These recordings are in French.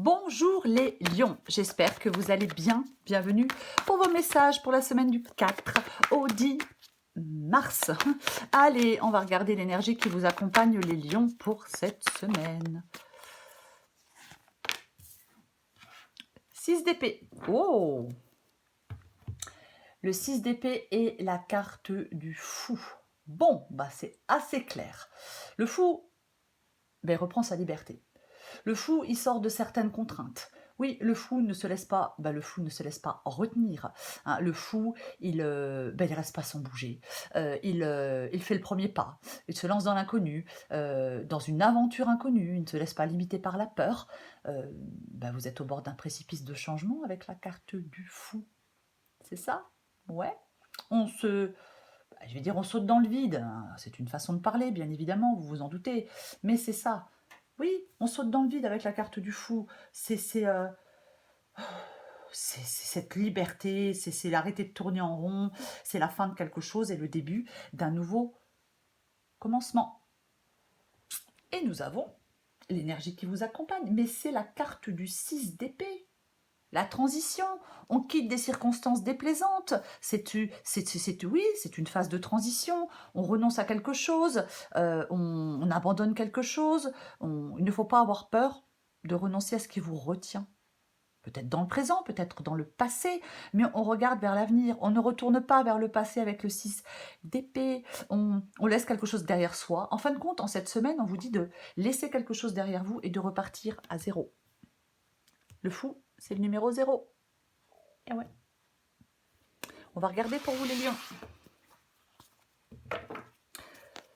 Bonjour les lions, j'espère que vous allez bien. Bienvenue pour vos messages pour la semaine du 4 au 10 mars. Allez, on va regarder l'énergie qui vous accompagne les lions pour cette semaine. 6 d'épée. Oh! Le 6 d'épée est la carte du fou. Bon, bah c'est assez clair. Le fou reprend sa liberté. Le fou, il sort de certaines contraintes. Oui, le fou ne se laisse pas, le fou ne se laisse pas retenir. Hein. Le fou, il reste pas sans bouger. Il fait le premier pas. Il se lance dans l'inconnu, dans une aventure inconnue. Il ne se laisse pas limiter par la peur. Vous êtes au bord d'un précipice de changement avec la carte du fou. C'est ça? Ouais. On saute dans le vide. Hein. C'est une façon de parler, bien évidemment, vous vous en doutez. Mais c'est ça. Oui, on saute dans le vide avec la carte du fou. C'est cette liberté, c'est l'arrêter de tourner en rond, c'est la fin de quelque chose et le début d'un nouveau commencement. Et nous avons l'énergie qui vous accompagne, mais c'est la carte du 6 d'épée. La transition, on quitte des circonstances déplaisantes, c'est une phase de transition, on renonce à quelque chose, on abandonne quelque chose, il ne faut pas avoir peur de renoncer à ce qui vous retient. Peut-être dans le présent, peut-être dans le passé, mais on regarde vers l'avenir, on ne retourne pas vers le passé avec le 6 d'épée, on laisse quelque chose derrière soi. En fin de compte, en cette semaine, on vous dit de laisser quelque chose derrière vous et de repartir à zéro. Le fou, c'est le numéro 0. Et ouais. On va regarder pour vous les lions.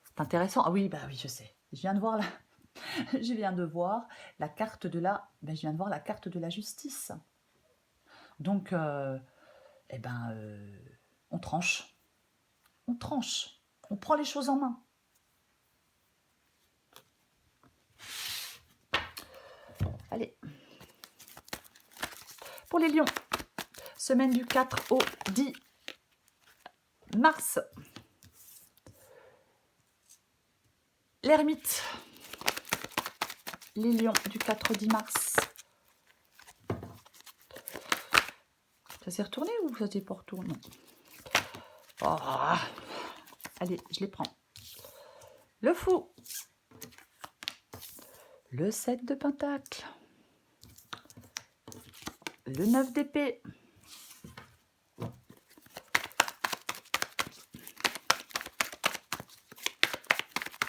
C'est intéressant. Ah oui, oui, je sais. Je viens de voir la carte de la... je viens de voir la carte de la justice. Donc, on tranche. On tranche. On prend les choses en main. Allez. Pour les lions, semaine du 4 au 10 mars. L'ermite. Les lions du 4 au 10 mars. Ça s'est retourné ou ça s'est pas retourné? Oh. Allez, je les prends. Le fou. Le 7 de pentacle. Le 9 d'épée.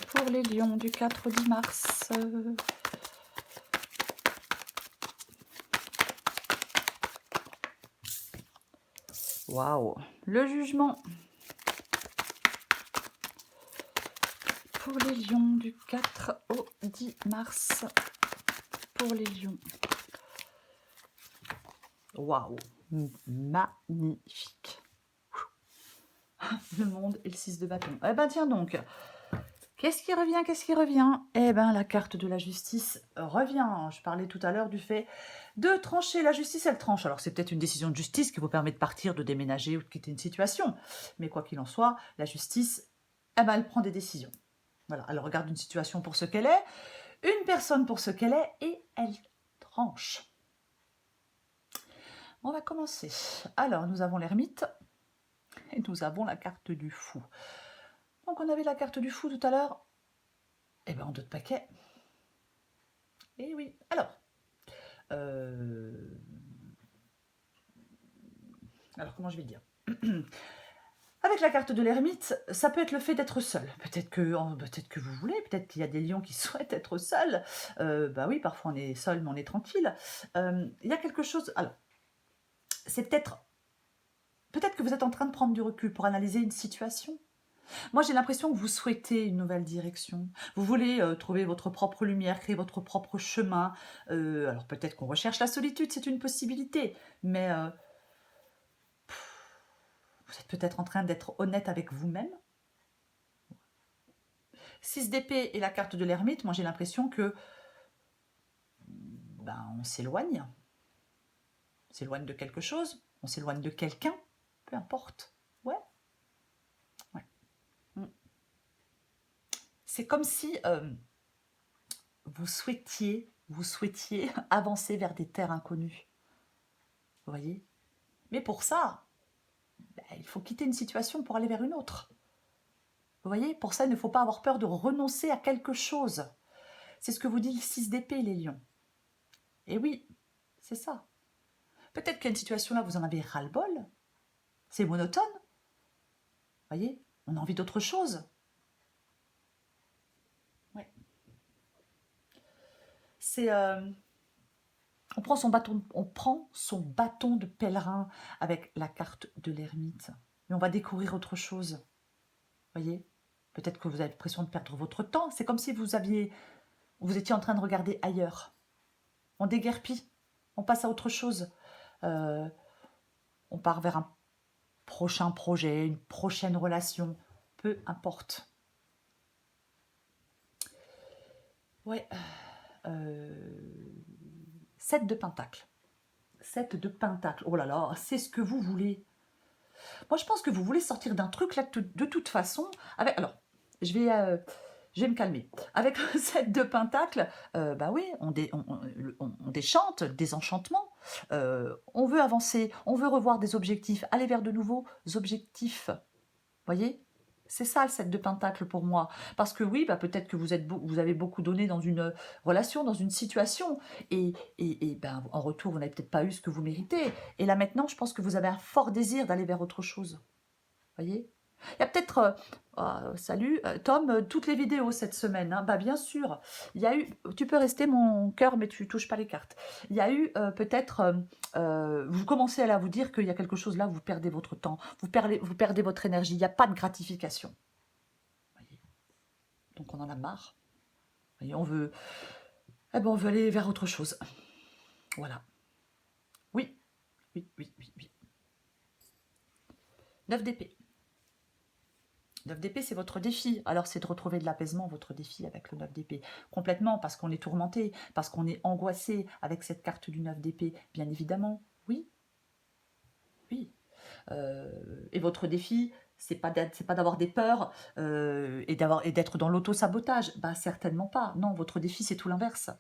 Pour les lions du 4 au 10 mars. Waouh. Le jugement. Pour les lions du 4 au 10 mars. Pour les lions. Waouh. Magnifique. Le monde et le 6 de bâton. Eh ben tiens donc. Qu'est-ce qui revient? Qu'est-ce qui revient? Eh ben la carte de la justice revient. Je parlais tout à l'heure du fait de trancher. La justice, elle tranche. Alors c'est peut-être une décision de justice qui vous permet de partir, de déménager ou de quitter une situation. Mais quoi qu'il en soit, la justice, elle prend des décisions. Voilà, elle regarde une situation pour ce qu'elle est, une personne pour ce qu'elle est, et elle tranche. On va commencer. Alors, nous avons l'ermite, et nous avons la carte du fou. Donc, on avait la carte du fou tout à l'heure. Eh bien, en deux de paquet. Eh oui. Alors, comment je vais le dire? Avec la carte de l'ermite, ça peut être le fait d'être seul. Peut-être que vous voulez, peut-être qu'il y a des lions qui souhaitent être seuls. Oui, parfois on est seul, mais on est tranquille. Il y a quelque chose... Alors, c'est peut-être que vous êtes en train de prendre du recul pour analyser une situation. Moi, j'ai l'impression que vous souhaitez une nouvelle direction. Vous voulez trouver votre propre lumière, créer votre propre chemin. Alors peut-être qu'on recherche la solitude, c'est une possibilité. Mais vous êtes peut-être en train d'être honnête avec vous-même. 6 d'épée et la carte de l'ermite, moi j'ai l'impression que on s'éloigne. On s'éloigne de quelque chose, on s'éloigne de quelqu'un, peu importe. Ouais. C'est comme si vous souhaitiez vous souhaitiez avancer vers des terres inconnues. Vous voyez? Mais pour ça, ben, il faut quitter une situation pour aller vers une autre. Vous voyez? Pour ça, il ne faut pas avoir peur de renoncer à quelque chose. C'est ce que vous dit le 6 d'épée, les lions. Et oui, c'est ça. Peut-être qu'il y a une situation là, vous en avez ras-le-bol. C'est monotone. Vous voyez? On a envie d'autre chose. Ouais. C'est... on prend son bâton de pèlerin avec la carte de l'ermite. Et on va découvrir autre chose. Vous voyez? Peut-être que vous avez l'impression de perdre votre temps. C'est comme si vous étiez en train de regarder ailleurs. On déguerpit. On passe à autre chose. On part vers un prochain projet, une prochaine relation. Peu importe. Ouais. 7 de pentacle. 7 de pentacle. Oh là là, c'est ce que vous voulez. Moi, je pense que vous voulez sortir d'un truc là de toute façon. Alors, je vais me calmer. Avec le 7 de pentacle, bah oui, on déchante des enchantements. On veut avancer, on veut revoir des objectifs, aller vers de nouveaux objectifs. Voyez? C'est ça le 7 de pentacle pour moi. Parce que oui, bah, peut-être que vous avez beaucoup donné dans une relation, dans une situation. Et ben, en retour, vous n'avez peut-être pas eu ce que vous méritez. Et là maintenant, je pense que vous avez un fort désir d'aller vers autre chose. Voyez? Il y a peut-être... salut, Tom, toutes les vidéos cette semaine. Hein. Bah, bien sûr, il y a eu... Tu peux rester mon cœur, mais tu touches pas les cartes. Il y a eu peut-être... vous commencez à vous dire qu'il y a quelque chose là, vous perdez votre temps, vous perdez votre énergie, il n'y a pas de gratification. Voyez. Donc on en a marre. Voyez, on veut aller vers autre chose. Voilà. Oui, oui, oui, oui, oui. 9 d'épée. 9 d'épée, c'est votre défi. Alors, c'est de retrouver de l'apaisement, votre défi avec le 9 d'épée. Complètement, parce qu'on est tourmenté, parce qu'on est angoissé avec cette carte du 9 d'épée, bien évidemment. Oui. Oui. Et votre défi, c'est pas d'avoir des peurs et d'être dans l'auto-sabotage. Bah, certainement pas. Non, votre défi, c'est tout l'inverse.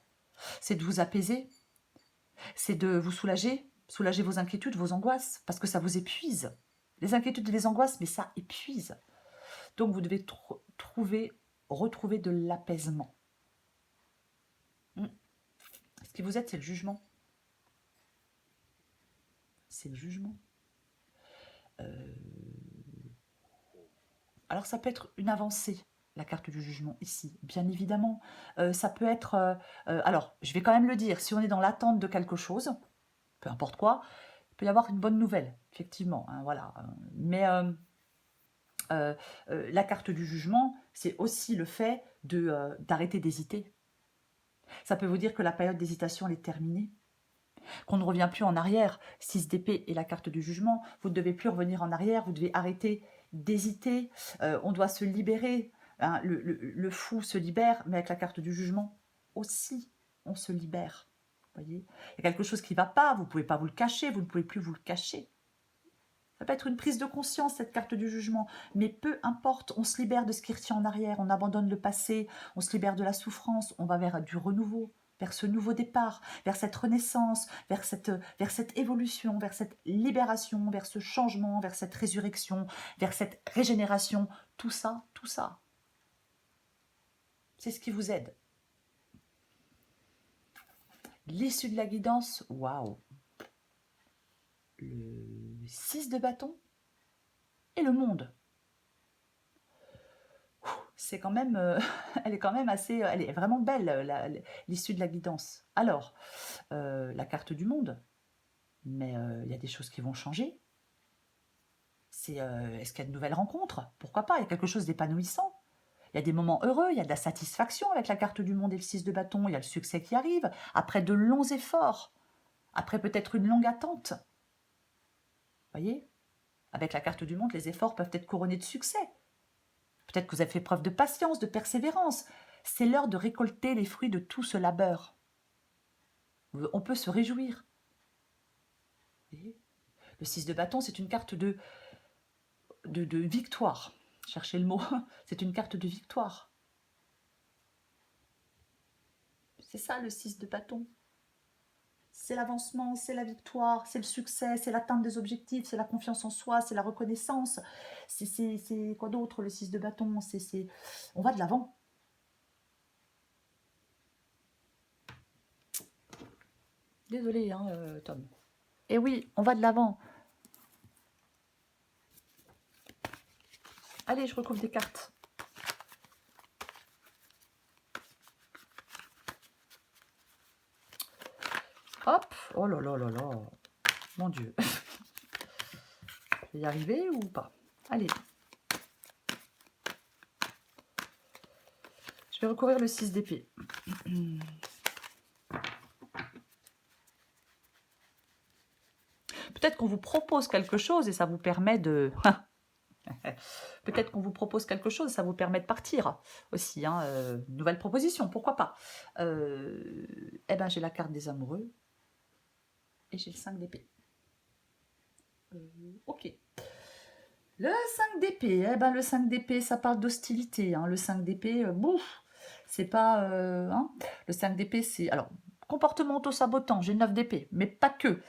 C'est de vous apaiser, c'est de vous soulager vos inquiétudes, vos angoisses, parce que ça vous épuise. Les inquiétudes et les angoisses, mais ça épuise. Donc vous devez retrouver de l'apaisement. Ce qui vous aide, c'est le jugement. C'est le jugement. Alors ça peut être une avancée, la carte du jugement ici, bien évidemment. Ça peut être... alors, je vais quand même le dire, si on est dans l'attente de quelque chose, peu importe quoi, il peut y avoir une bonne nouvelle, effectivement. Hein, voilà. Mais la carte du jugement, c'est aussi le fait d'arrêter d'hésiter. Ça peut vous dire que la période d'hésitation, elle est terminée, qu'on ne revient plus en arrière. 6 d'épée et la carte du jugement, vous ne devez plus revenir en arrière, vous devez arrêter d'hésiter, on doit se libérer. Hein, le fou se libère, mais avec la carte du jugement aussi, on se libère. Voyez, il y a quelque chose qui ne va pas, vous ne pouvez pas vous le cacher, vous ne pouvez plus vous le cacher. Ça peut être une prise de conscience, cette carte du jugement, mais peu importe, on se libère de ce qui retient en arrière, on abandonne le passé, on se libère de la souffrance, on va vers du renouveau, vers ce nouveau départ, vers cette renaissance, vers cette évolution, vers cette libération, vers ce changement, vers cette résurrection, vers cette régénération, tout ça, c'est ce qui vous aide. L'issue de la guidance, waouh. Le 6 de bâton et le monde. C'est quand même, elle est quand même assez, elle est vraiment belle, l'issue de la guidance. Alors, la carte du monde, mais il y a des choses qui vont changer. Est-ce qu'il y a de nouvelles rencontres? Pourquoi pas? Il y a quelque chose d'épanouissant. Il y a des moments heureux, il y a de la satisfaction avec la carte du monde et le 6 de bâton. Il y a le succès qui arrive, après de longs efforts, après peut-être une longue attente. Vous voyez? Avec la carte du monde, les efforts peuvent être couronnés de succès. Peut-être que vous avez fait preuve de patience, de persévérance. C'est l'heure de récolter les fruits de tout ce labeur. On peut se réjouir. Le 6 de bâton, c'est une carte de victoire. Cherchez le mot. C'est une carte de victoire. C'est ça le 6 de bâton. C'est l'avancement, c'est la victoire, c'est le succès, c'est l'atteinte des objectifs, c'est la confiance en soi, c'est la reconnaissance. C'est quoi d'autre le 6 de bâton? On va de l'avant. Désolée, hein, Tom. Et oui, on va de l'avant. Allez, je recouvre des cartes. Hop. Oh là là là là. Mon Dieu. Je vais y arriver ou pas? Allez. Je vais recouvrir le 6 d'épée. Peut-être qu'on vous propose quelque chose et ça vous permet de... Peut-être qu'on vous propose quelque chose, ça vous permet de partir aussi. Hein, nouvelle proposition, pourquoi pas. Eh ben, j'ai la carte des amoureux et j'ai le 5 d'épée. Ok. Le 5 d'épée, eh ben, le 5 d'épée, ça parle d'hostilité. Hein. Le 5 d'épée, bouf, c'est pas... hein. Le 5 d'épée, c'est... Alors, comportement auto-sabotant, j'ai le 9 d'épée, mais pas que.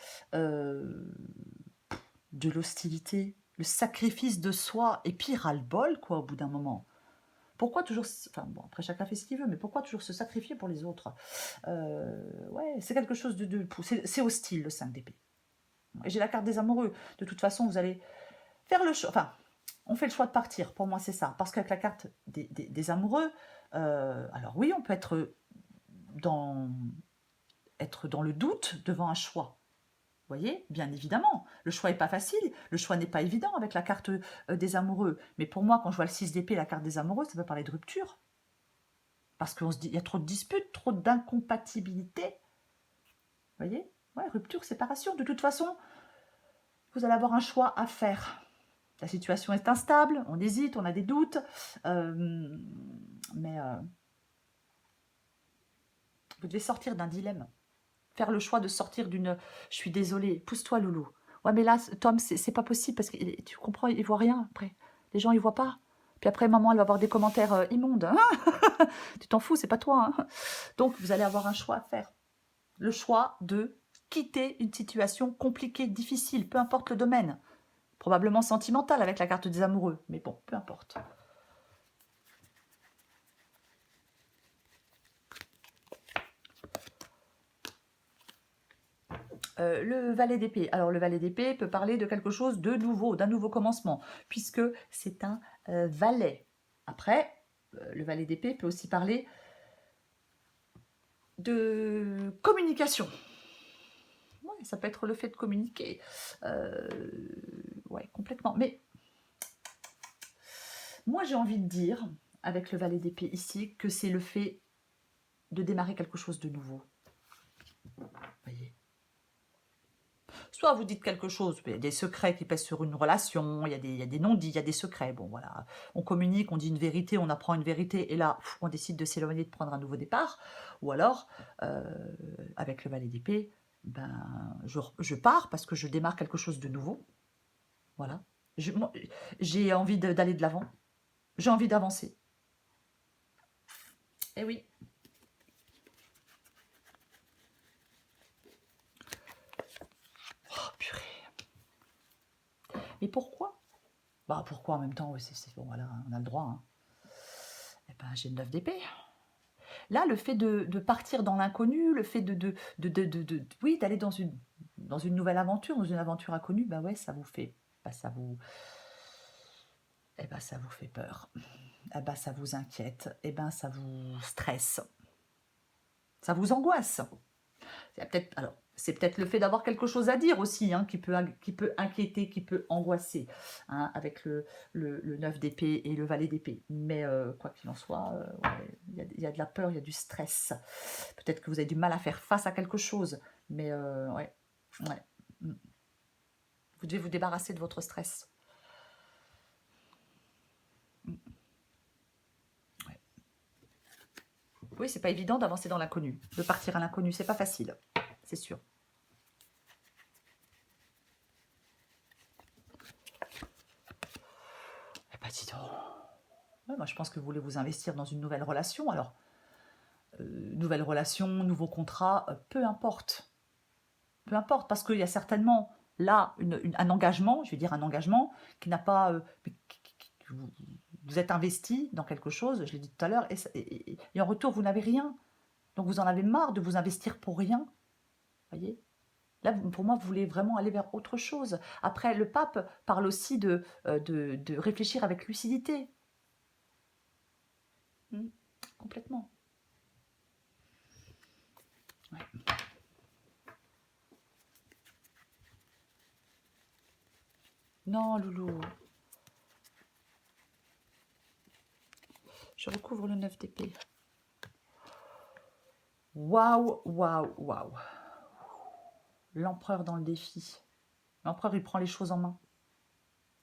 De l'hostilité, le sacrifice de soi, et puis ras-le-bol, quoi, au bout d'un moment. Pourquoi toujours... Enfin, bon, après, chacun fait ce qu'il veut, mais pourquoi toujours se sacrifier pour les autres? Ouais, c'est quelque chose de c'est hostile, le 5 d'épée. Et j'ai la carte des amoureux. De toute façon, vous allez faire le choix... Enfin, on fait le choix de partir, pour moi, c'est ça. Parce qu'avec la carte des amoureux, alors oui, on peut être dans le doute devant un choix. Vous voyez, bien évidemment, le choix n'est pas facile, le choix n'est pas évident avec la carte des amoureux. Mais pour moi, quand je vois le 6 d'épée, la carte des amoureux, ça peut parler de rupture. Parce qu'on se dit, il y a trop de disputes, trop d'incompatibilité. Vous voyez? Ouais, rupture, séparation. De toute façon, vous allez avoir un choix à faire. La situation est instable, on hésite, on a des doutes. Mais vous devez sortir d'un dilemme. Faire le choix de sortir d'une... Je suis désolée, pousse-toi, loulou. Ouais, mais là, Tom, c'est pas possible parce que tu comprends, il voit rien après. Les gens, ils voient pas. Puis après, maman, elle va avoir des commentaires immondes. Hein. Tu t'en fous, c'est pas toi. Hein. Donc, vous allez avoir un choix à faire. Le choix de quitter une situation compliquée, difficile, peu importe le domaine. Probablement sentimental avec la carte des amoureux. Mais bon, peu importe. Le valet d'épée. Alors, le valet d'épée peut parler de quelque chose de nouveau, d'un nouveau commencement, puisque c'est un valet. Après, le valet d'épée peut aussi parler de communication. Ouais, ça peut être le fait de communiquer. Ouais, complètement. Mais moi, j'ai envie de dire, avec le valet d'épée ici, que c'est le fait de démarrer quelque chose de nouveau. Vous voyez? Soit vous dites quelque chose, il y a des secrets qui pèsent sur une relation, il y a des non-dits, il y a des secrets. Bon, voilà, on communique, on dit une vérité, on apprend une vérité, et là, on décide de s'éloigner, de prendre un nouveau départ. Ou alors, avec le valet d'épée, ben, je pars parce que je démarre quelque chose de nouveau. Voilà. J'ai envie d'aller de l'avant. J'ai envie d'avancer. Eh oui. Oh, purée. Mais pourquoi? Bah, pourquoi en même temps? Ouais, bon, voilà, on a le droit. Hein. Eh ben, j'ai le 9 d'épée. Là, le fait de partir dans l'inconnu, le fait oui, d'aller dans une nouvelle aventure, dans une aventure inconnue, bah ouais, ça vous fait, ça vous fait peur. Eh ben, ça vous inquiète. Eh ben, ça vous stresse. Ça vous angoisse. C'est peut-être le fait d'avoir quelque chose à dire aussi, hein, qui peut inquiéter, qui peut angoisser, hein, avec le 9 d'épée et le valet d'épée. Mais quoi qu'il en soit, ouais, il y a de la peur, il y a du stress. Peut-être que vous avez du mal à faire face à quelque chose, mais ouais. Vous devez vous débarrasser de votre stress. Ouais. Oui, c'est pas évident d'avancer dans l'inconnu, de partir à l'inconnu, c'est pas facile, c'est sûr. Eh ben, dis donc. Ouais, moi, je pense que vous voulez vous investir dans une nouvelle relation. Alors, nouvelle relation, nouveau contrat, peu importe. Peu importe, parce qu'il y a certainement là un engagement, je vais dire un engagement, qui n'a pas... vous êtes investi dans quelque chose, je l'ai dit tout à l'heure, et en retour, vous n'avez rien. Donc vous en avez marre de vous investir pour rien. Voyez? Là, pour moi, vous voulez vraiment aller vers autre chose. Après, le pape parle aussi de réfléchir avec lucidité. Complètement. Ouais. Non, loulou. Je recouvre le 9 d'épée. Waouh, waouh, waouh. L'empereur dans le défi. L'empereur, il prend les choses en main.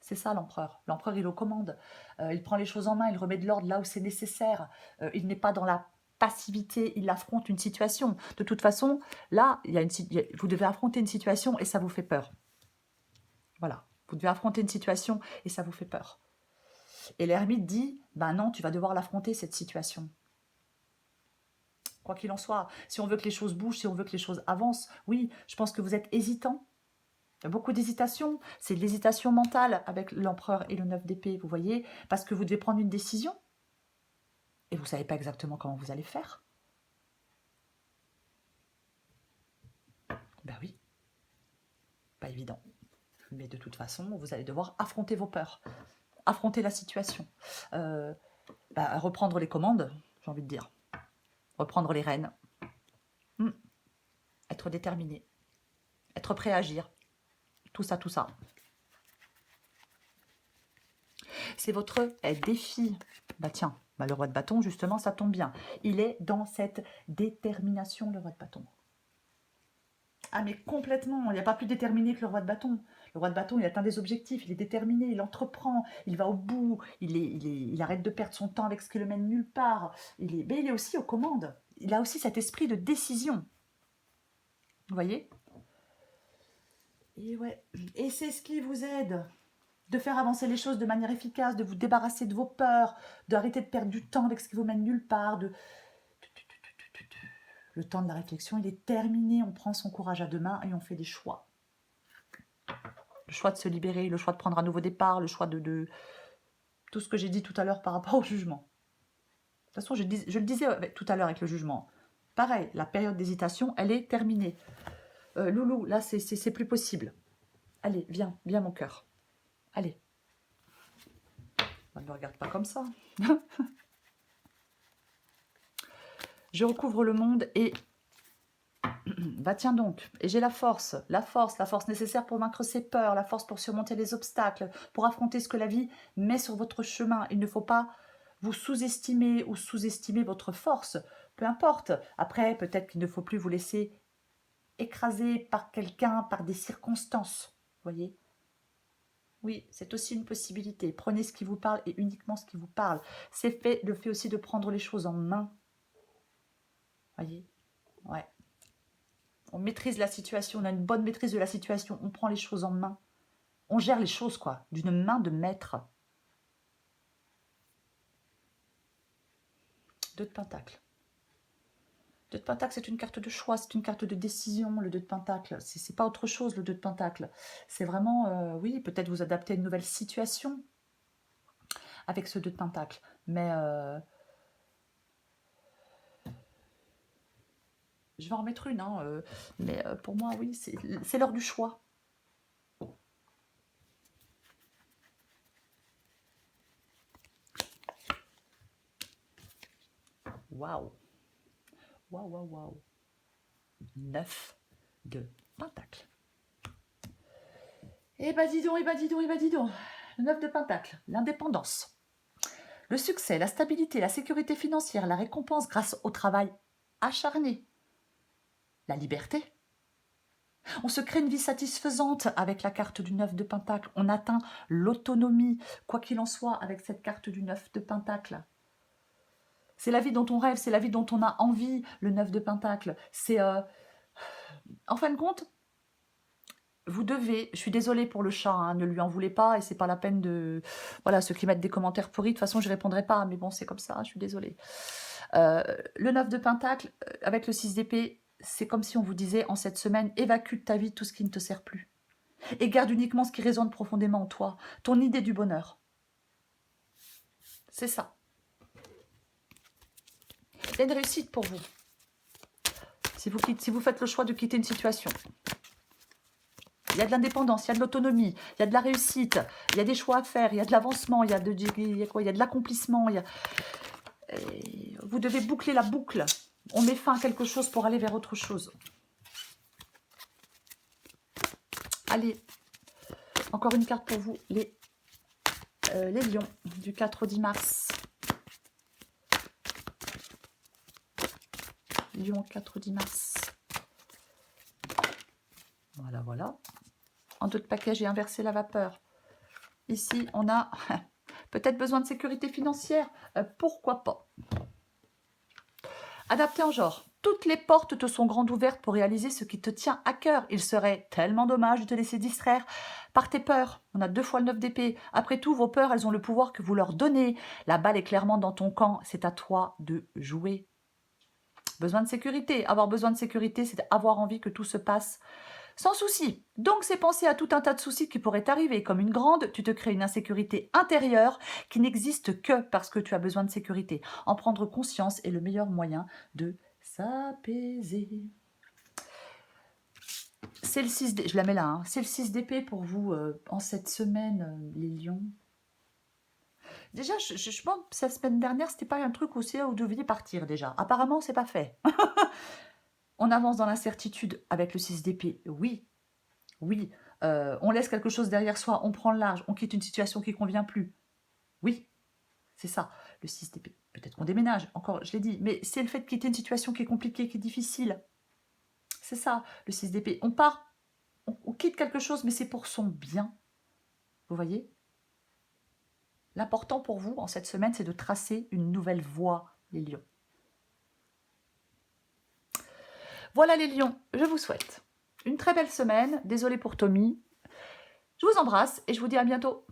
C'est ça l'empereur. L'empereur, il est aux commandes. Il prend les choses en main, il remet de l'ordre là où c'est nécessaire. Il n'est pas dans la passivité, il affronte une situation. De toute façon, là, vous devez affronter une situation et ça vous fait peur. Voilà. Vous devez affronter une situation et ça vous fait peur. Et l'ermite dit, ben non, tu vas devoir l'affronter, cette situation. Quoi qu'il en soit, si on veut que les choses bougent, si on veut que les choses avancent, oui, je pense que vous êtes hésitant. Il y a beaucoup d'hésitation. C'est de l'hésitation mentale avec l'empereur et le 9 d'épée, vous voyez, parce que vous devez prendre une décision et vous ne savez pas exactement comment vous allez faire. Ben oui, pas évident. Mais de toute façon, vous allez devoir affronter vos peurs, affronter la situation, reprendre les commandes, j'ai envie de dire, reprendre les rênes, être déterminé, être prêt à agir, tout ça, tout ça. C'est votre défi. Bah tiens, le roi de bâton, justement, ça tombe bien. Il est dans cette détermination, le roi de bâton. Ah mais complètement, il n'y a pas plus déterminé que le roi de bâton. Le roi de bâton, il atteint des objectifs, il est déterminé, il entreprend, il va au bout, il arrête de perdre son temps avec ce qui le mène nulle part. Mais il est aussi aux commandes. Il a aussi cet esprit de décision. Vous voyez? Et ouais, et c'est ce qui vous aide de faire avancer les choses de manière efficace, de vous débarrasser de vos peurs, d'arrêter de perdre du temps avec ce qui vous mène nulle part. Le temps de la réflexion, il est terminé, on prend son courage à deux mains et on fait des choix. Le choix de se libérer, le choix de prendre un nouveau départ, le choix de tout ce que j'ai dit tout à l'heure par rapport au jugement. De toute façon, je le disais tout à l'heure avec le jugement. Pareil, la période d'hésitation, elle est terminée. Loulou, là, c'est plus possible. Allez, viens mon cœur. Allez. Ne me regarde pas comme ça. Je recouvre le monde et... Bah tiens donc, et j'ai la force nécessaire pour vaincre ses peurs, la force pour surmonter les obstacles, pour affronter ce que la vie met sur votre chemin. Il ne faut pas vous sous-estimer ou sous-estimer votre force, peu importe. Après, peut-être qu'il ne faut plus vous laisser écraser par quelqu'un, par des circonstances, voyez. Oui, c'est aussi une possibilité. Prenez ce qui vous parle et uniquement ce qui vous parle. C'est le fait aussi de prendre les choses en main. Voyez? Ouais. On maîtrise la situation, on a une bonne maîtrise de la situation, on prend les choses en main. On gère les choses, quoi, d'une main de maître. 2 de Pentacle. 2 de Pentacle, c'est une carte de choix, c'est une carte de décision, le 2 de Pentacle. C'est pas autre chose, le 2 de Pentacle. C'est vraiment, oui, peut-être vous adapter à une nouvelle situation avec ce 2 de Pentacle. Mais je vais en mettre une, hein, mais pour moi, oui, c'est l'heure du choix. Waouh! Waouh, waouh, waouh! 9 de Pentacle. Eh ben dis donc, eh ben dis donc, eh ben dis donc. Le 9 de Pentacle, l'indépendance. Le succès, la stabilité, la sécurité financière, la récompense grâce au travail acharné. La liberté. On se crée une vie satisfaisante avec la carte du 9 de Pentacle. On atteint l'autonomie, quoi qu'il en soit, avec cette carte du 9 de Pentacle. C'est la vie dont on rêve, c'est la vie dont on a envie, le 9 de Pentacle. C'est... En fin de compte, vous devez, je suis désolée pour le chat, hein, ne lui en voulez pas et c'est pas la peine de... Voilà, ceux qui mettent des commentaires pourris, de toute façon je répondrai pas, mais bon c'est comme ça, je suis désolée. Le 9 de Pentacle, avec le 6 d'épée, c'est comme si on vous disait en cette semaine, évacue de ta vie tout ce qui ne te sert plus. Et garde uniquement ce qui résonne profondément en toi, ton idée du bonheur. C'est ça. Il y a une réussite pour vous. Si vous faites le choix de quitter une situation. Il y a de l'indépendance, il y a de l'autonomie, il y a de la réussite, il y a des choix à faire, il y a de l'avancement, il y a de l'accomplissement. Vous devez boucler la boucle. On met fin à quelque chose pour aller vers autre chose. Allez, encore une carte pour vous, les lions, du 4 au 10 mars. Lion, 4 au 10 mars. Voilà, voilà. En dos de paquet, j'ai inversé la vapeur. Ici, on a peut-être besoin de sécurité financière. Pourquoi pas? Adapté en genre. Toutes les portes te sont grandes ouvertes pour réaliser ce qui te tient à cœur. Il serait tellement dommage de te laisser distraire par tes peurs. On a 2 fois le 9 d'épée. Après tout, vos peurs, elles ont le pouvoir que vous leur donnez. La balle est clairement dans ton camp. C'est à toi de jouer. Besoin de sécurité. Avoir besoin de sécurité, c'est avoir envie que tout se passe sans souci. Donc, c'est penser à tout un tas de soucis qui pourraient t'arriver. Comme une grande, tu te crées une insécurité intérieure qui n'existe que parce que tu as besoin de sécurité. En prendre conscience est le meilleur moyen de s'apaiser. C'est le 6 d'épée, je la mets là, hein. C'est le 6 d'épée pour vous en cette semaine, les lions. Déjà, je pense que la semaine dernière, c'était pas un truc aussi où vous deviez partir déjà. Apparemment, c'est pas fait. On avance dans l'incertitude avec le 6 d'épée, oui. Oui. On laisse quelque chose derrière soi, on prend le large, on quitte une situation qui ne convient plus. Oui, c'est ça, le 6 d'épée. Peut-être qu'on déménage, encore, je l'ai dit, mais c'est le fait de quitter une situation qui est compliquée, qui est difficile. C'est ça, le 6 d'épée. On part, on quitte quelque chose, mais c'est pour son bien. Vous voyez? L'important pour vous, en cette semaine, c'est de tracer une nouvelle voie, les lions. Voilà les lions, je vous souhaite une très belle semaine. Désolée pour Tommy. Je vous embrasse et je vous dis à bientôt.